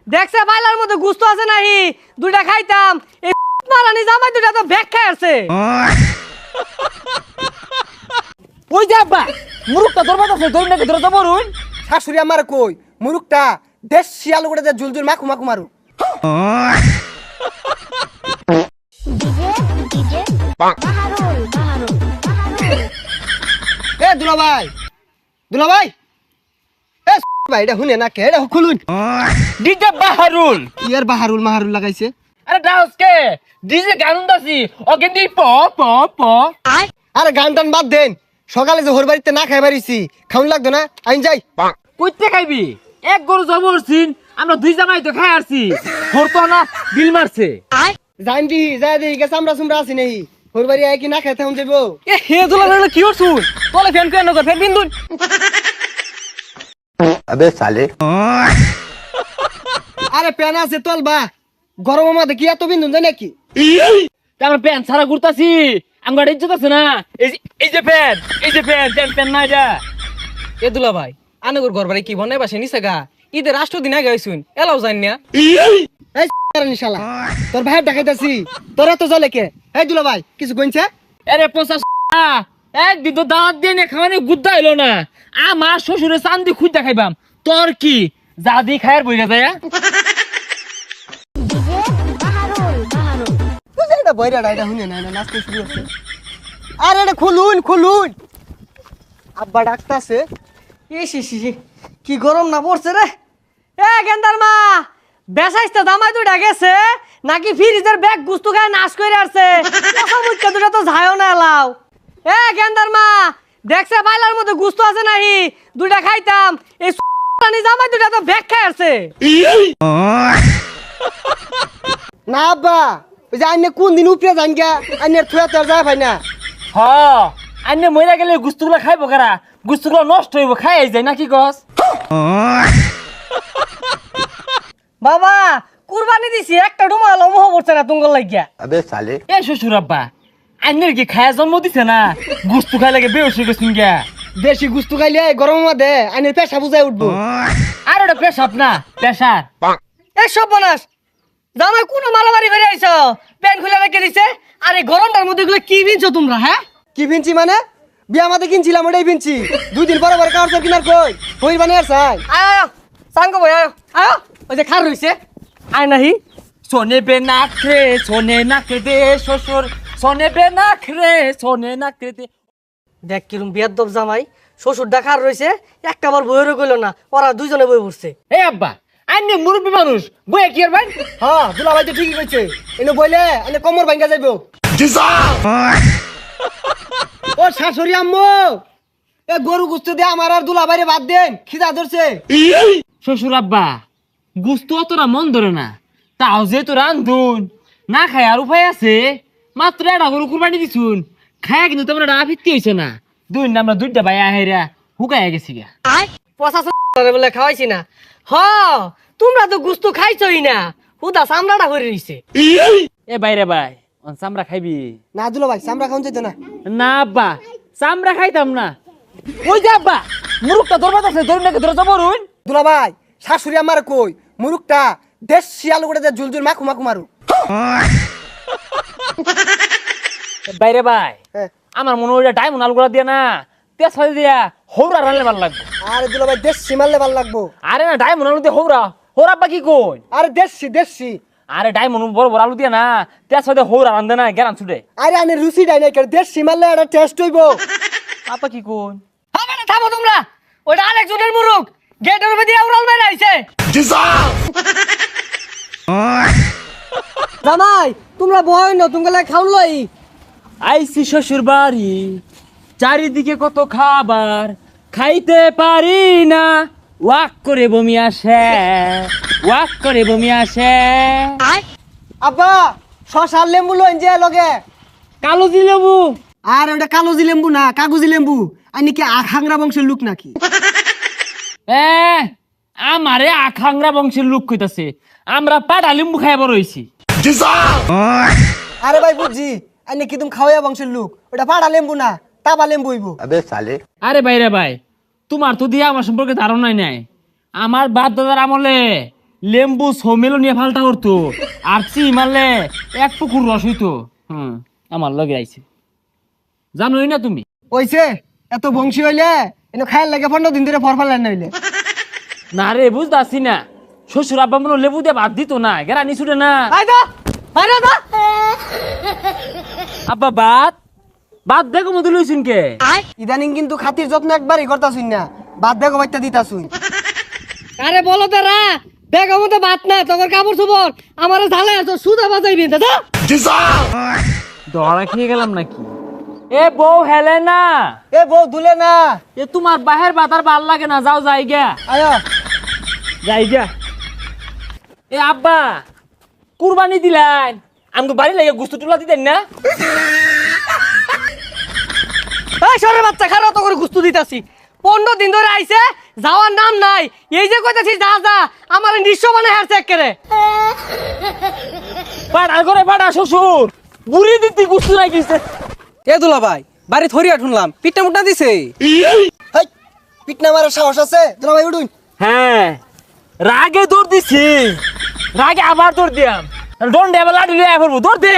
দেখছে বাইলার মধ্যে গুস্ত আছে নাহি দুইটা খাইতাম এই মারানি জামাই দুইটা তো ব্যাগ খাই আছে ওই যে আব্বা মুরুকটা ধরবা আছে ধরে নাকি ধরে যাবো রুন শাশুড়ি আমার কই মুরুকটা দেশি আলু করে ঝুল ঝুল মাখু মাখু মারু এ দুলাভাই দুলাভাই এ ভাই এটা শুনে না কে এটা খুলুন ডিজে বাহারুল ইয়ার বাহারুল মাহারুল লাগাইছে আরে ডাউসকে ডিজে গানুন দাসি ওকে দি প প প আরে গান টান বাদ দেন সকালে যে হোর বাড়িতে না খাই বাড়িছি খাউন লাগতো না আইন যাই কইতে খাইবি এক গরু জবর সিন আমরা দুই জামাই তো খাই আসছি হরতো না বিল মারছে জান দি যাই দি গেছে আমরা সুমরা আছি নেই হোর বাড়ি আই কি না খাইতে হন যাইবো এ হে দুলা হলো কি করছুন তোলে ফ্যান কেন কর ফ্যান বিন্দুন अबे साले আরে প্যান আছে তলবা গরমের মধ্যে কি এত বিন্দুন যায় নাকি তা আমরা প্যান ছাড়া ঘুরতাছি আমার ইজ্জত আছে না এই যে প্যান প্যান না যা এ দুলা ভাই আনগর ঘর বাড়ি কি বনাই বাসে নিছে গা ঈদের রাষ্ট্র দিন আগে হইছুন এলাও জান না এই শালা তোর ভাই দেখাইতাছি তোরা তো জলে কে এই দুলা ভাই কিছু কইছে আরে পোষা একদিন তো দাঁত দিয়ে নে খাওয়ানি গুদ্দা এলো না আমার শ্বশুরে চান্দি খুঁজ দেখাইবাম তোর কি যা দি খায়ের বইরা যায় বুঝে এটা বইরা এটা শুনে না নাচতে শুরু হচ্ছে আরে এটা খুলুন খুলুন আব্বা ডাকতাছে ইসি কি গরম না পড়ছে রে এ গেন্দার মা বেসাইতে জামাই দুইটা গেছে নাকি ফ্রিজের ব্যাগ গুস্তু খায় নাশ করে আসছে কথা মুখে দুটা তো যায়ও না এলাও এ গেন্দার মা দেখছে বাইলার মধ্যে গুস্ত আছে নাহি দুইটা খাইতাম এই রানী জামাই দুইটা তো ব্যাগ খাই আসছে না আব্বা ওই যে আইনে কোন দিন উপরে যান গা আইনের থুয়া তো আর যায় ভাই না হ আন্নে মইরা গেলে গুস্তুগুলা খাইবো কারা গুস্তুগুলা নষ্ট হইব খাই যায় নাকি গছ বাবা কুরবানি দিছি একটা ডুমাল মোহ পড়ছে না তুঙ্গল লাগিয়া अबे साले এ শ্বশুর আব্বা আন্নের কি খায়া জন্ম দিছে না গুস্তু খাই লাগে বেউস হয়ে গেছেন গা বেশি গুস্তু খাইলে গরমের মধ্যে আইনের পেশা বুঝাই উঠবো আর ওটা পেশাব না পেশার এ সব বনাস জামাই কোন মালামারি করে আইছো প্যান্ট খুলে রেখে দিছে আরে গরমটার মধ্যে গুলো কি বিনছো তোমরা হ্যাঁ কি ভিনছি মানে বিয়া মাতে কিনছিলাম ওটাই ভিনছি 2 দিন পরে পরে কাউর কিনার কই হই বানে আর চাই আয় সাঙ্গ ভাই আয় ওই যে খার রইছে আয় নাহি সোনে বে নাক রে সোনে নাক দে শ্বশুর সোনে বে নাক রে সোনে নাক দে দেখ কিরম বিয়াদব জামাই শ্বশুর দেখার রইছে একটা বার বইরে কইলো না ওরা দুইজনে বই পড়ছে এ আব্বা আন্নে মুরব্বী মানুষ বয়ে কি আর ভাই হ্যাঁ দুলা ভাই তো ঠিকই কইছে এনে বইলে আনে কমর ভাঙ্গা যাইবো ও শাশুড়ি আম্মু এ গরু গুস্তু দিয়ে আমার আর দুলা বাইরে বাদ দেন খিদা ধরছে শ্বশুর আব্বা গুস্তু অতটা মন ধরে না তাও যেহেতু রান্ধুন না খাই আর উপায় আছে মাত্র একটা গরু কুরবানি দিছুন খায়া কিন্তু তোমরা ফিরতে হয়েছে না আমরা দুইটা ভাই আহেরা হুকাইয়া গেছি গা পচা বলে খাওয়াইছি না হ তোমরা তো গুস্তু খাইছই না হুদা চামড়াটা করে রইছে এ বাইরে ভাই চামড়া খাইবি না দুলা ভাই সামরা খাওন যেত না না আব্বা চামড়া খাইতাম না ওই যে আব্বা মুরুকটা ধরবা আছে ধরে নাকি ধরে যাবো রুন দুলা ভাই শাশুড়ি আমার কই মুরুকটা দেশি আলু করে ঝুল ঝুল মাখু মাখু মারু বাইরে ভাই হ্যাঁ। আমার মনে হয় ডায়মন্ড আলুগুলা দিয়ে না তেজ হয়ে দিয়া হৌরা রানলে ভালো লাগবে আরে দুলা ভাই দেশি মারলে ভাল লাগবো আরে না ডায়মন্ড আলু দিয়ে হৌরা হৌরা আব্বা কি কই আরে দেশি দেশি আরে ডায়মন্ড বড় বড় আলু দিয়ে না তেজ হয়ে হৌরা রান্ধে না গেরান ছুটে আরে আনে রুচি ডাই নাই দেশি মারলে একটা টেস্ট হইবো আব্বা কি কই হবে না থামো তোমরা ওটা আরেকজনের মুরুক গেটের উপরে দিয়ে উড়াল মেরে আইছে জামাই তোমরা বয় না তোমরা খাউন লই আইসি শ্বশুর বাড়ি চারিদিকে কত খাবার খাইতে পারি না ওয়াক করে বমি আসে আব্বা শশা লেম্বু লইন যে লগে কালো জিলেবু আর ওটা কালোজি লেম্বু না কাগজি লেম্বু আইনি কি আখাংরা বংশের লোক নাকি আমারে আখাংরা বংশের লোক কইতাছে আমরা পাটা লিম্বু খাই বড় হইছি আরে ভাই বুঝছি আইনি কি তুমি খাওয়া বংশের লোক ওটা পাড়া লেম্বু না তাবা লেম্বু হইবো अबे साले আরে বাইরে ভাই তোমার তো দিয়া আমার সম্পর্কে ধারণাই নাই আমার বাপ দাদার আমলে লেম্বু সমেলো নিয়ে ফালটা করতো আর চি মারলে এক পুকুর রস হইতো আমার লগে আইছে জানোই না তুমি ওইছে এত বংশী হইলে এনে খায়ার লাগে 15 দিন ধরে ফরফার লাইন হইলে না রে বুঝতাছি না শ্বশুর আব্বা মনে লেবু দিয়ে ভাত দিত না গেরানি ছুটে না আই দা বাইরে দা আব্বা ভাত দেখো মতো লইছুন কে ইদানিং কিন্তু খাতির যত্ন একবারই করতাছুন না বাদ দেখো বাইটা দিতাছুন আরে বলো তারা দেখ আমাদের ভাত না তোর কাপড় চোপড় আমার ঝালে আছো সুদা বাজাইবি দাদা দড়া খেয়ে গেলাম নাকি এ বউ হেলে না এ বউ দুলে না এ তোমার বাহের বাতার ভাল লাগে না যাও যাই গা আয়া যাই গা এ আব্বা কুরবানি দিলেন আমাকে বাড়ি লাগে গুস্তু টুলা দিতেন না এই সরে বাচ্চা খারাপ তো করে গুস্তু দিতাছি 15 দিন ধরে আইছে যাওয়ার নাম নাই এই যে কইতাছি যা যা আমার নিঃস্ব মানে হেয়ার চেক করে পাড়া করে পাড়া শ্বশুর বুড়ি দিতি গুস্তু রাখিছে এ দুলা ভাই বাড়ি থরিয়া শুনলাম পিঠটা মুটনা দিছে হাই পিটনা মারার সাহস আছে দুলা ভাই উঠুন হ্যাঁ রাগে দৌড় দিছি রাগে আবার দৌড় দিয়াম দৌড় দে আবার লাঠি লিয়ে পড়বো দৌড় দে